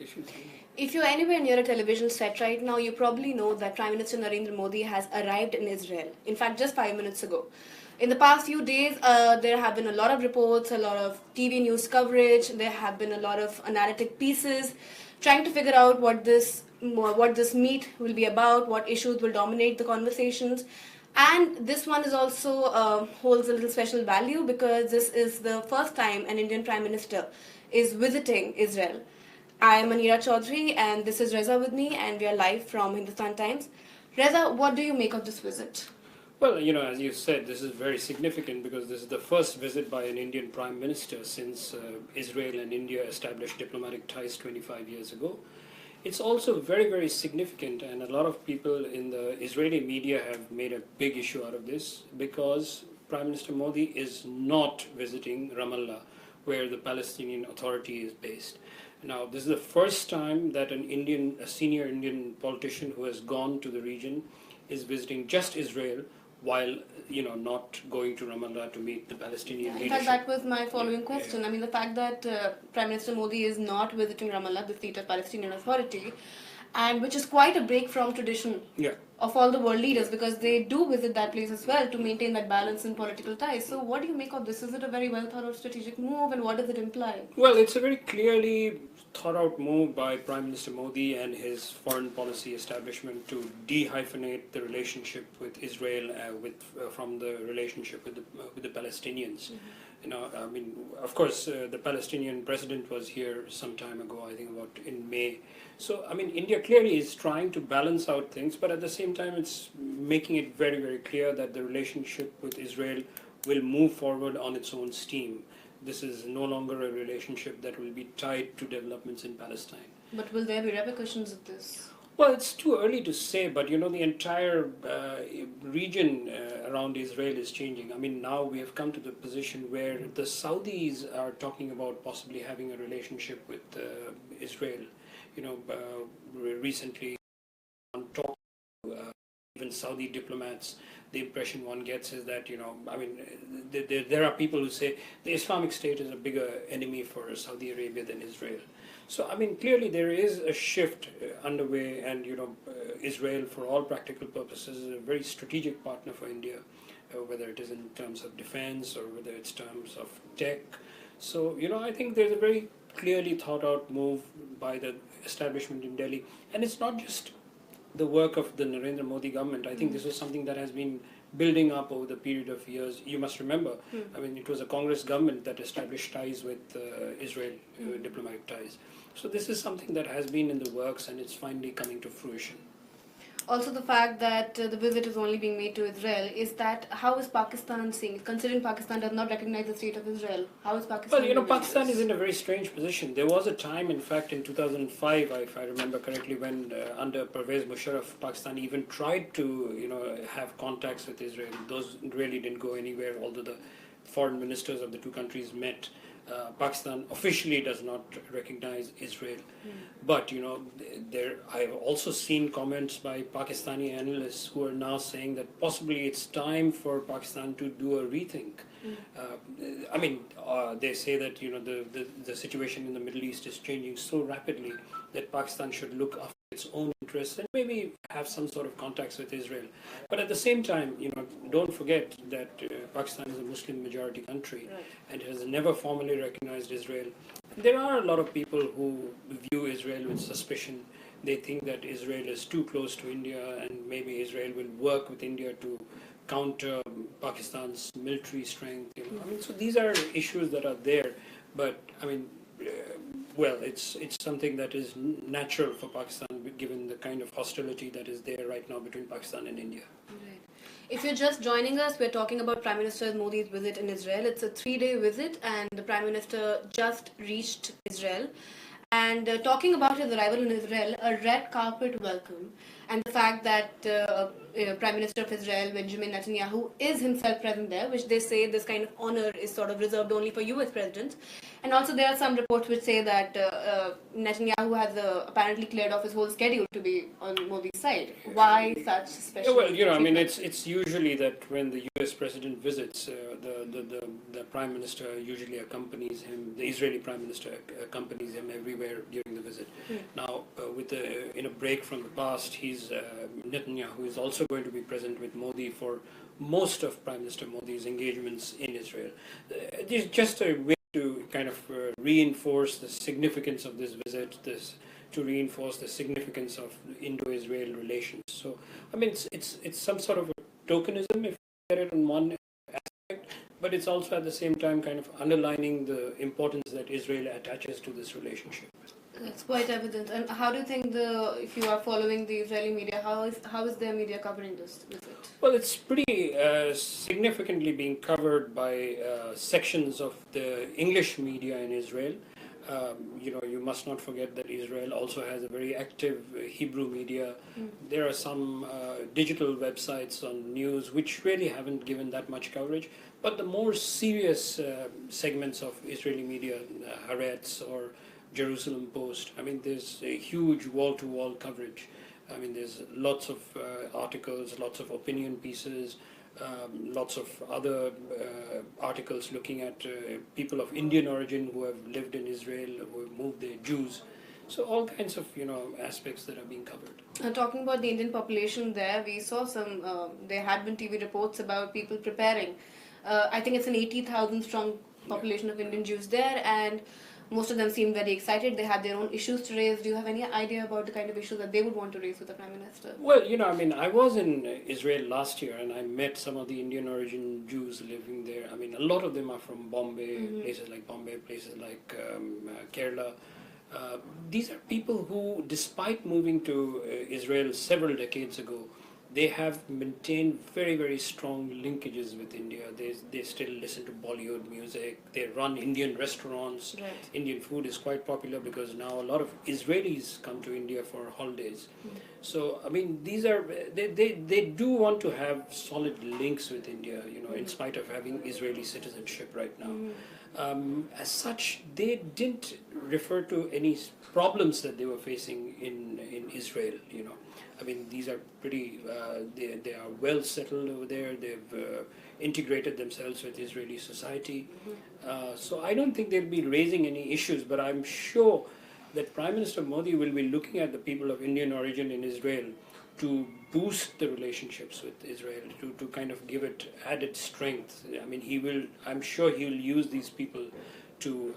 issues. If you're anywhere near a television set right now, you probably know that Prime Minister Narendra Modi has arrived in Israel. In fact, just 5 minutes ago. In the past few days, there have been a lot of reports, a lot of TV news coverage. There have been a lot of analytic pieces trying to figure out what this meet will be about, what issues will dominate the conversations. And this one is also holds a little special value because this is the first time an Indian Prime Minister is visiting Israel. I am Anira Chaudhary and this is Reza with me and we are live from Hindustan Times. Reza, what do you make of this visit? Well, as you said, this is very significant because this is the first visit by an Indian Prime Minister since Israel and India established diplomatic ties 25 years ago. It's also very, very significant, and a lot of people in the Israeli media have made a big issue out of this because Prime Minister Modi is not visiting Ramallah, where the Palestinian Authority is based. Now, this is the first time that a senior Indian politician who has gone to the region is visiting just Israel while not going to Ramallah to meet the Palestinian leadership. In fact, that was my following question. I mean, the fact that Prime Minister Modi is not visiting Ramallah, the seat of Palestinian Authority, and which is quite a break from tradition of all the world leaders, because they do visit that place as well to maintain that balance in political ties. So what do you make of this? Is it a very well thought out strategic move, and what does it imply? Well, it's a very clearly thought out move by Prime Minister Modi and his foreign policy establishment to de-hyphenate the relationship with Israel from the relationship with the Palestinians. Of course, the Palestinian president was here some time ago, I think about in May. So, India clearly is trying to balance out things, but at the same time, it's making it very, very clear that the relationship with Israel will move forward on its own steam. This is no longer a relationship that will be tied to developments in Palestine. But will there be repercussions of this? Well, it's too early to say, but the entire region around Israel is changing. Now we have come to the position where the Saudis are talking about possibly having a relationship with Israel. Recently on talk even Saudi diplomats, the impression one gets is that there are people who say the Islamic State is a bigger enemy for Saudi Arabia than Israel. So clearly there is a shift underway, and Israel, for all practical purposes, is a very strategic partner for India, whether it is in terms of defense or whether it's terms of tech. So I think there's a very clearly thought out move by the establishment in Delhi, and it's not just the work of the Narendra Modi government. I think this is something that has been building up over the period of years. You must remember, it was a Congress government that established ties with Israel, diplomatic ties. So this is something that has been in the works, and it's finally coming to fruition. Also, the fact that the visit is only being made to Israel, is that, how is Pakistan seeing, considering Pakistan does not recognize the state of Israel, how is Pakistan? Well, Pakistan is in a very strange position. There was a time, in fact, in 2005, if I remember correctly, when under Pervez Musharraf, Pakistan even tried to, have contacts with Israel. Those really didn't go anywhere, although the foreign ministers of the two countries met. Pakistan officially does not recognize Israel. But, I have also seen comments by Pakistani analysts who are now saying that possibly it's time for Pakistan to do a rethink. They say that, the situation in the Middle East is changing so rapidly that Pakistan should look after its own interests and maybe have some sort of contacts with Israel. But at the same time, don't forget that Pakistan is a Muslim majority country, and has never formally recognized Israel. There are a lot of people who view Israel with suspicion. They think that Israel is too close to India, and maybe Israel will work with India to counter Pakistan's military strength. So these are issues that are there, but it's something that is natural for Pakistan, given the kind of hostility that is there right now between Pakistan and India. Right. If you're just joining us, we're talking about Prime Minister Modi's visit in Israel. It's a 3-day visit, and the Prime Minister just reached Israel. And talking about his arrival in Israel, a red carpet welcome, and the fact that Prime Minister of Israel, Benjamin Netnyahu, is himself present there, which they say this kind of honor is sort of reserved only for US presidents. And also there are some reports which say that Netanyahu has apparently cleared off his whole schedule to be on Modi's side. Why such Yeah, well, special I mean, treatment? it's usually that when the U.S. president visits, the prime minister usually accompanies him. The Israeli prime minister accompanies him everywhere during the visit. Now, with in a break from the past, Netanyahu is also going to be present with Modi for most of Prime Minister Modi's engagements in Israel. It's just a way to kind of reinforce the significance of this visit. To reinforce the significance of Indo-Israel relations. So, I mean, it's some sort of a tokenism if you get it on one aspect, but it's also at the same time kind of underlining the importance that Israel attaches to this relationship. That's quite evident. And how do you think if you are following the Israeli media, how is their media covering this visit? Well, it's pretty significantly being covered by sections of the English media in Israel. You must not forget that Israel also has a very active Hebrew media. There are some digital websites on news which really haven't given that much coverage, but the more serious segments of Israeli media, Haaretz or Jerusalem Post, I mean, there's a huge wall-to-wall coverage. I mean, there's lots of articles, lots of opinion pieces, lots of other articles looking at people of Indian origin who have lived in Israel, who have moved there, Jews. So all kinds of aspects that are being covered. Talking about the Indian population there, we saw there had been TV reports about people preparing. I think it's an 80,000 strong population of Indian Jews there, and most of them seem very excited. They had their own issues to raise. Do you have any idea about the kind of issues that they would want to raise with the Prime Minister? Well, I mean, I was in Israel last year and I met some of the Indian origin Jews living there. I mean, a lot of them are from Bombay, places like Bombay, places like Kerala. These are people who, despite moving to Israel several decades ago, they have maintained very, very strong linkages with India. They still listen to Bollywood music. They run Indian restaurants. Right. Indian food is quite popular because now a lot of Israelis come to India for holidays. So, I mean, they do want to have solid links with India, in spite of having Israeli citizenship right now. As such, they didn't refer to any problems that they were facing in Israel, I mean, these are pretty, they are well settled over there. They've integrated themselves with Israeli society. So I don't think they'll be raising any issues, but I'm sure that Prime Minister Modi will be looking at the people of Indian origin in Israel to boost the relationships with Israel, to kind of give it added strength. I mean, I'm sure he'll use these people to,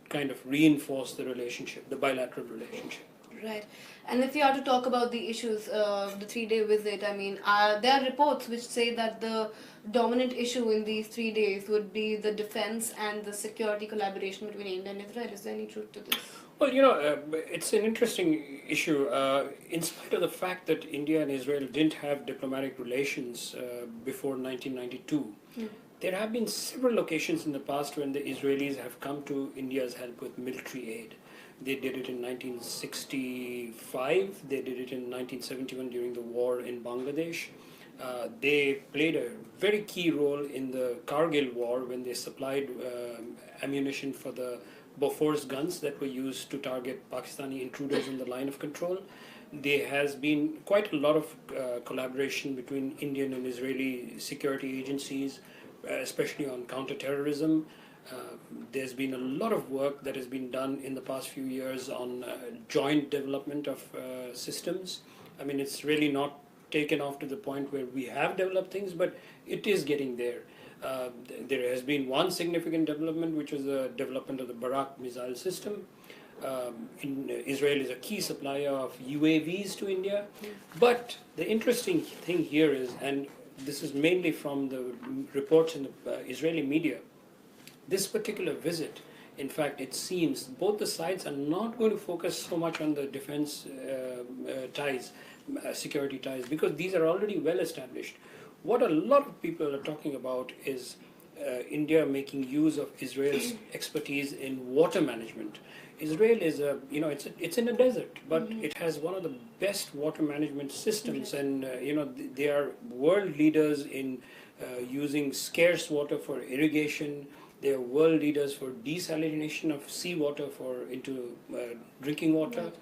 kind of reinforce the relationship, the bilateral relationship. Right. And if you are to talk about the issues of the 3-day visit, I mean, there are reports which say that the dominant issue in these 3 days would be the defense and the security collaboration between India and Israel. Is there any truth to this? Well, it's an interesting issue. In spite of the fact that India and Israel didn't have diplomatic relations before 1992, there have been several occasions in the past when the Israelis have come to India's help with military aid. They did it in 1965, they did it in 1971 during the war in Bangladesh. They played a very key role in the Kargil war when they supplied ammunition for the Bofors guns that were used to target Pakistani intruders in the line of control. There has been quite a lot of collaboration between Indian and Israeli security agencies, especially on counterterrorism. There's been a lot of work that has been done in the past few years on joint development of systems. I mean, it's really not taken off to the point where we have developed things, but it is getting there. There has been one significant development, which was the development of the Barak missile system. Israel is a key supplier of UAVs to India. But the interesting thing here is, and this is mainly from the reports in the Israeli media, this particular visit, in fact, it seems both the sides are not going to focus so much on the defense ties, security ties, because these are already well established. What a lot of people are talking about is India making use of Israel's expertise in water management. Israel is it's in a desert, but it has one of the best water management systems, and they are world leaders in using scarce water for irrigation. They are world leaders for desalination of seawater into drinking water.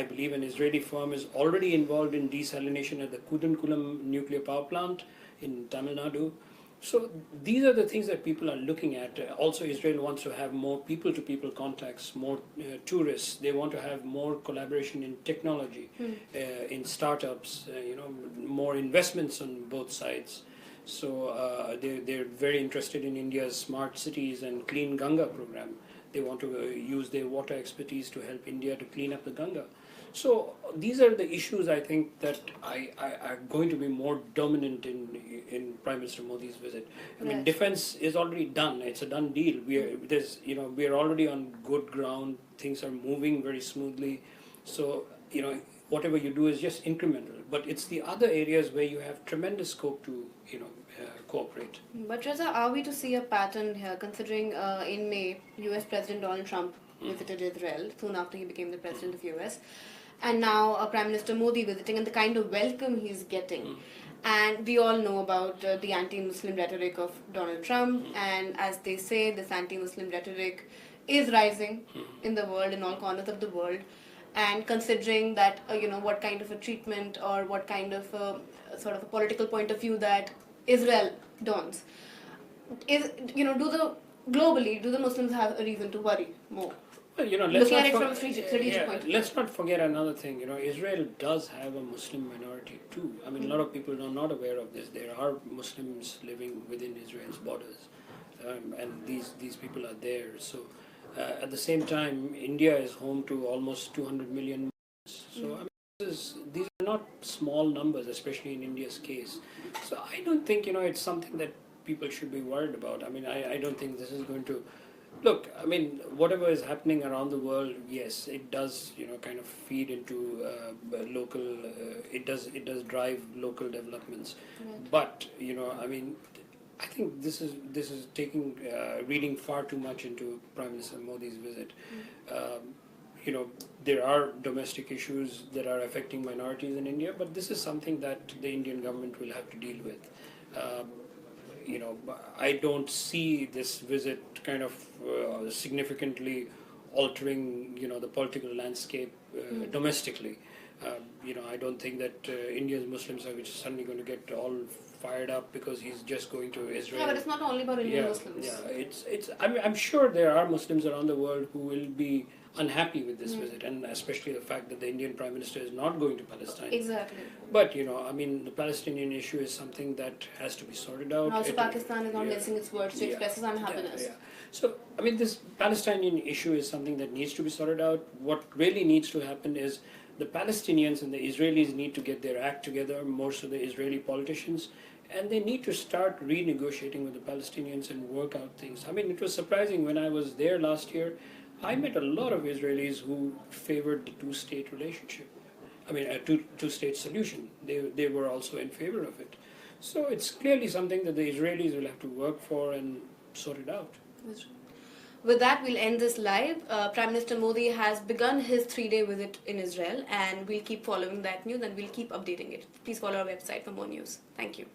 I believe an Israeli firm is already involved in desalination at the Kudankulam nuclear power plant in Tamil Nadu. So these are the things that people are looking at. Also, Israel wants to have more people-to-people contacts, more tourists. They want to have more collaboration in technology, in startups. More investments on both sides. So they're very interested in India's smart cities and clean Ganga program. They want to use their water expertise to help India to clean up the Ganga. So these are the issues I think that are going to be more dominant in Prime Minister Modi's visit. I mean, defense is already done. It's a done deal. We are already on good ground. Things are moving very smoothly. So whatever you do is just incremental. But it's the other areas where you have tremendous scope to cooperate. But Reza, are we to see a pattern here, considering in May, US President Donald Trump visited Israel soon after he became the president of US, and now Prime Minister Modi visiting, and the kind of welcome he's getting. And we all know about the anti-Muslim rhetoric of Donald Trump, and as they say, this anti-Muslim rhetoric is rising in the world, in all corners of the world. And considering that, what kind of a treatment or what kind of sort of a political point of view that Israel dons, globally, do the Muslims have a reason to worry more? Well, Looking at it from a strategic point of view. Let's not forget another thing. Israel does have a Muslim minority too. I mean, a lot of people are not aware of this. There are Muslims living within Israel's borders, and these people are there. So, at the same time, India is home to almost 200 million Muslims. So, I mean, these are not small numbers, especially in India's case. So, I don't think it's something that people should be worried about. I mean, I don't think this is going to. Look, I mean, whatever is happening around the world, yes, it does, kind of feed into local. It does drive local developments, but I mean, I think this is reading far too much into Prime Minister Modi's visit. There are domestic issues that are affecting minorities in India, but this is something that the Indian government will have to deal with. I don't see this visit kind of significantly altering, the political landscape domestically. I don't think that India's Muslims are suddenly going to get all fired up because he's just going to Israel. Yeah, but it's not only about Indian Muslims. Yeah, I'm sure there are Muslims around the world who will be unhappy with this visit, and especially the fact that the Indian Prime Minister is not going to Palestine. Exactly. But I mean, the Palestinian issue is something that has to be sorted out. And also, Pakistan is not missing its words to express its unhappiness. Yeah. So, I mean, this Palestinian issue is something that needs to be sorted out. What really needs to happen is the Palestinians and the Israelis need to get their act together, more so the Israeli politicians, and they need to start renegotiating with the Palestinians and work out things. I mean, it was surprising when I was there last year. I met a lot of Israelis who favored the two-state relationship. I mean, a two-state solution. They were also in favor of it. So it's clearly something that the Israelis will have to work for and sort it out. With that, we'll end this live. Prime Minister Modi has begun his 3-day visit in Israel, and we'll keep following that news and we'll keep updating it. Please follow our website for more news. Thank you.